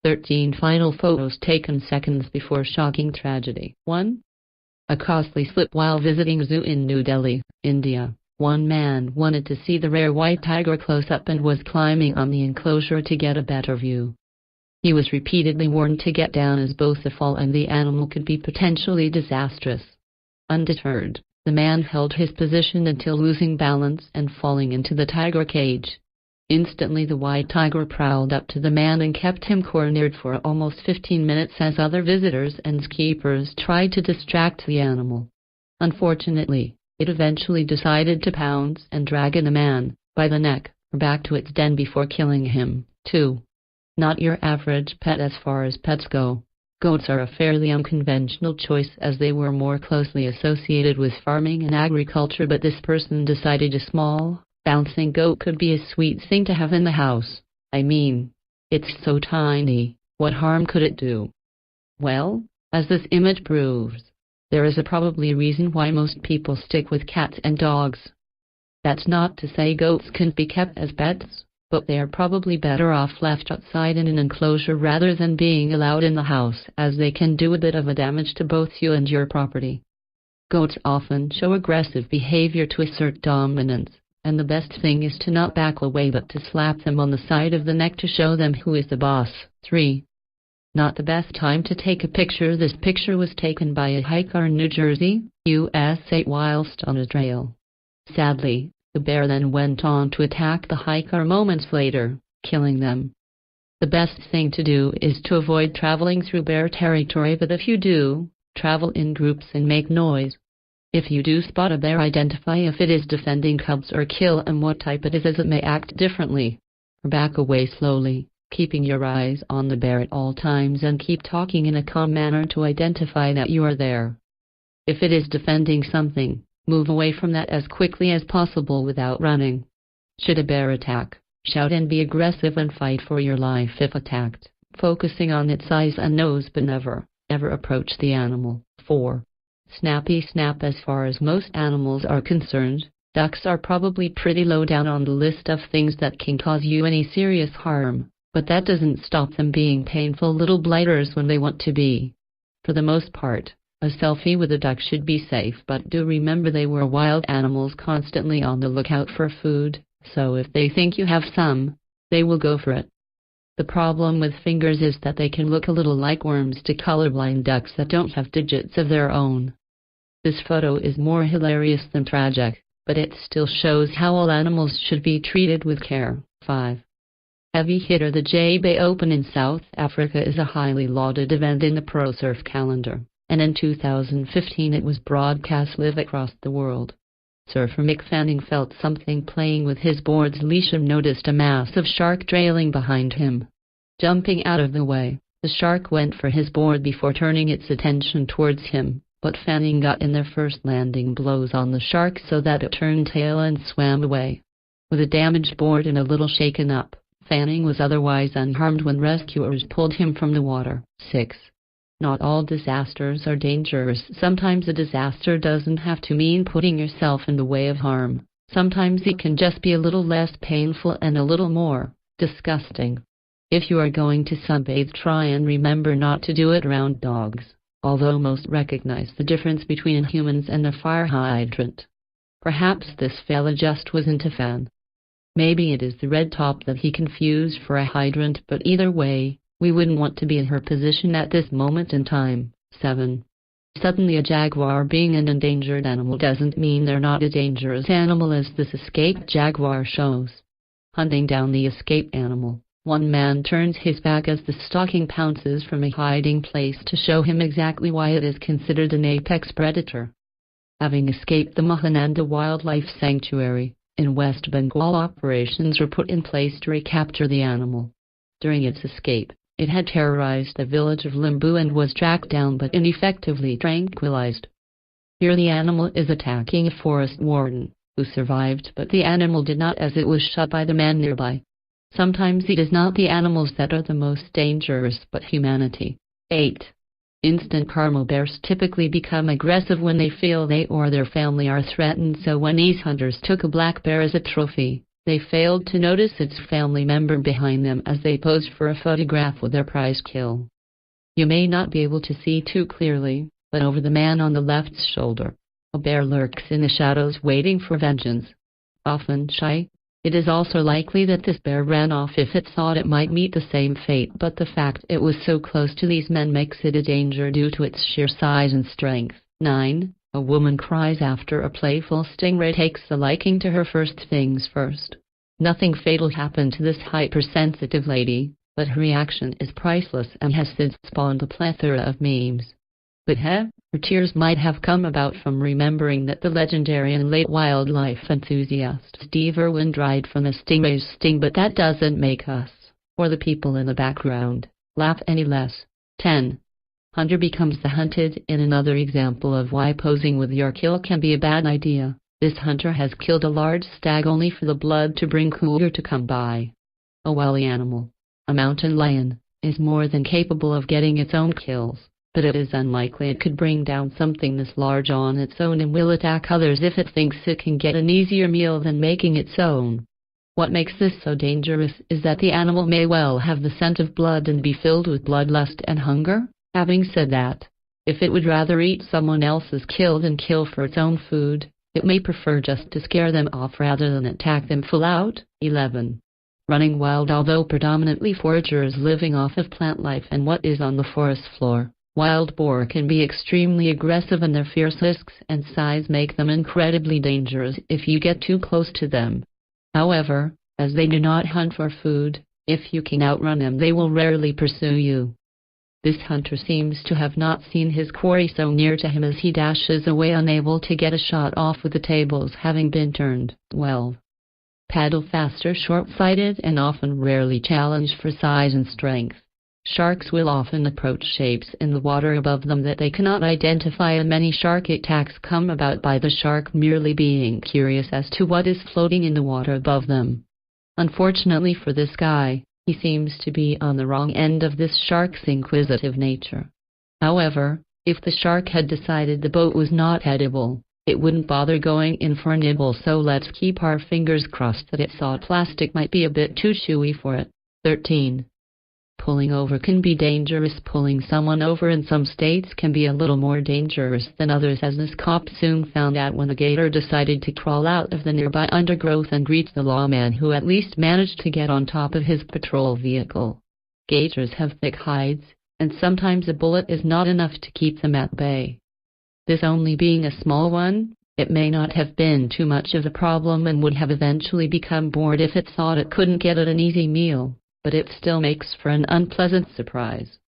13 final photos taken seconds before shocking tragedy. 1. A costly slip while visiting a zoo in New Delhi, India. One man wanted to see the rare white tiger close up and was climbing on the enclosure to get a better view. He was repeatedly warned to get down as both the fall and the animal could be potentially disastrous. Undeterred, the man held his position until losing balance and falling into the tiger cage. Instantly the white tiger prowled up to the man and kept him cornered for almost 15 minutes as other visitors and keepers tried to distract the animal. Unfortunately, it eventually decided to pounce and drag the man, by the neck, back to its den before killing him. 2. Not your average pet. As far as pets go, goats are a fairly unconventional choice as they were more closely associated with farming and agriculture, but this person decided a small, bouncing goat could be a sweet thing to have in the house. I mean, it's so tiny, what harm could it do? Well, as this image proves, there is probably a reason why most people stick with cats and dogs. That's not to say goats can't be kept as pets, but they are probably better off left outside in an enclosure rather than being allowed in the house, as they can do a bit of damage to both you and your property. Goats often show aggressive behavior to assert dominance, and the best thing is to not back away but to slap them on the side of the neck to show them who is the boss. 3. Not the best time to take a picture. This picture was taken by a hiker in New Jersey, USA whilst on a trail. Sadly, the bear then went on to attack the hiker moments later, killing them. The best thing to do is to avoid traveling through bear territory, but if you do, travel in groups and make noise. If you do spot a bear, identify if it is defending cubs or kill and what type it is, as it may act differently. Back away slowly, keeping your eyes on the bear at all times, and keep talking in a calm manner to identify that you are there. If it is defending something, move away from that as quickly as possible without running. Should a bear attack, shout and be aggressive and fight for your life if attacked, focusing on its eyes and nose, but never, ever approach the animal. 4. Snappy snap. As far as most animals are concerned, ducks are probably pretty low down on the list of things that can cause you any serious harm, but that doesn't stop them being painful little blighters when they want to be. For the most part, a selfie with a duck should be safe, but do remember they were wild animals constantly on the lookout for food, so if they think you have some, they will go for it. The problem with fingers is that they can look a little like worms to colorblind ducks that don't have digits of their own. This photo is more hilarious than tragic, but it still shows how all animals should be treated with care. 5. Heavy hitter. The J-Bay Open in South Africa is a highly lauded event in the pro surf calendar, and in 2015 it was broadcast live across the world. Surfer Mick Fanning felt something playing with his board's leash and noticed a massive shark trailing behind him. Jumping out of the way, the shark went for his board before turning its attention towards him, but Fanning got in their first landing blows on the shark so that it turned tail and swam away. With a damaged board and a little shaken up, Fanning was otherwise unharmed when rescuers pulled him from the water. 6. Not all disasters are dangerous. Sometimes a disaster doesn't have to mean putting yourself in the way of harm. Sometimes it can just be a little less painful and a little more disgusting. If you are going to sunbathe, try and remember not to do it around dogs, although most recognize the difference between humans and a fire hydrant. Perhaps this fella just wasn't a fan. Maybe it is the red top that he confused for a hydrant, but either way, we wouldn't want to be in her position at this moment in time. 7. Suddenly a jaguar. Being an endangered animal doesn't mean they're not a dangerous animal, as this escaped jaguar shows. Hunting down the escaped animal, one man turns his back as the stalking pounces from a hiding place to show him exactly why it is considered an apex predator. Having escaped the Mahananda Wildlife Sanctuary in West Bengal, operations were put in place to recapture the animal. During its escape, it had terrorized the village of Limbu and was tracked down but ineffectively tranquilized. Here the animal is attacking a forest warden, who survived, but the animal did not, as it was shot by the man nearby. Sometimes it is not the animals that are the most dangerous, but humanity. 8. Instant karma. Bears typically become aggressive when they feel they or their family are threatened, so when these hunters took a black bear as a trophy, They failed to notice its family member behind them as they posed for a photograph with their prize kill. You may not be able to see too clearly, but over the man on the left's shoulder, a bear lurks in the shadows waiting for vengeance. Often shy, it is also likely that this bear ran off if it thought it might meet the same fate, but the fact it was so close to these men makes it a danger due to its sheer size and strength. 9. A woman cries after a playful stingray takes a liking to her first things first. Nothing fatal happened to this hypersensitive lady, but her reaction is priceless and has since spawned a plethora of memes. But her tears might have come about from remembering that the legendary and late wildlife enthusiast Steve Irwin died from a stingray's sting, but that doesn't make us, or the people in the background, laugh any less. 10. Hunter becomes the hunted in another example of why posing with your kill can be a bad idea. This hunter has killed a large stag only for the blood to bring cougar to come by. A wily animal, a mountain lion, is more than capable of getting its own kills, but it is unlikely it could bring down something this large on its own and will attack others if it thinks it can get an easier meal than making its own. What makes this so dangerous is that the animal may well have the scent of blood and be filled with bloodlust and hunger. Having said that, if it would rather eat someone else's kill than kill for its own food, it may prefer just to scare them off rather than attack them full out. 11. Running wild. Although predominantly foragers living off of plant life and what is on the forest floor, wild boar can be extremely aggressive, and their fierce looks and size make them incredibly dangerous if you get too close to them. However, as they do not hunt for food, if you can outrun them they will rarely pursue you. This hunter seems to have not seen his quarry so near to him as he dashes away, unable to get a shot off with the tables having been turned. 12. Paddle faster. Short-sighted and often rarely challenged for size and strength, sharks will often approach shapes in the water above them that they cannot identify, and many shark attacks come about by the shark merely being curious as to what is floating in the water above them. Unfortunately for this guy, he seems to be on the wrong end of this shark's inquisitive nature. However, if the shark had decided the boat was not edible, it wouldn't bother going in for a nibble, so let's keep our fingers crossed that it thought plastic might be a bit too chewy for it. 13. Pulling over can be dangerous. Pulling someone over in some states can be a little more dangerous than others, as this cop soon found out when the gator decided to crawl out of the nearby undergrowth and greet the lawman, who at least managed to get on top of his patrol vehicle. Gators have thick hides, and sometimes a bullet is not enough to keep them at bay. This only being a small one, it may not have been too much of a problem and would have eventually become bored if it thought it couldn't get at an easy meal, but it still makes for an unpleasant surprise.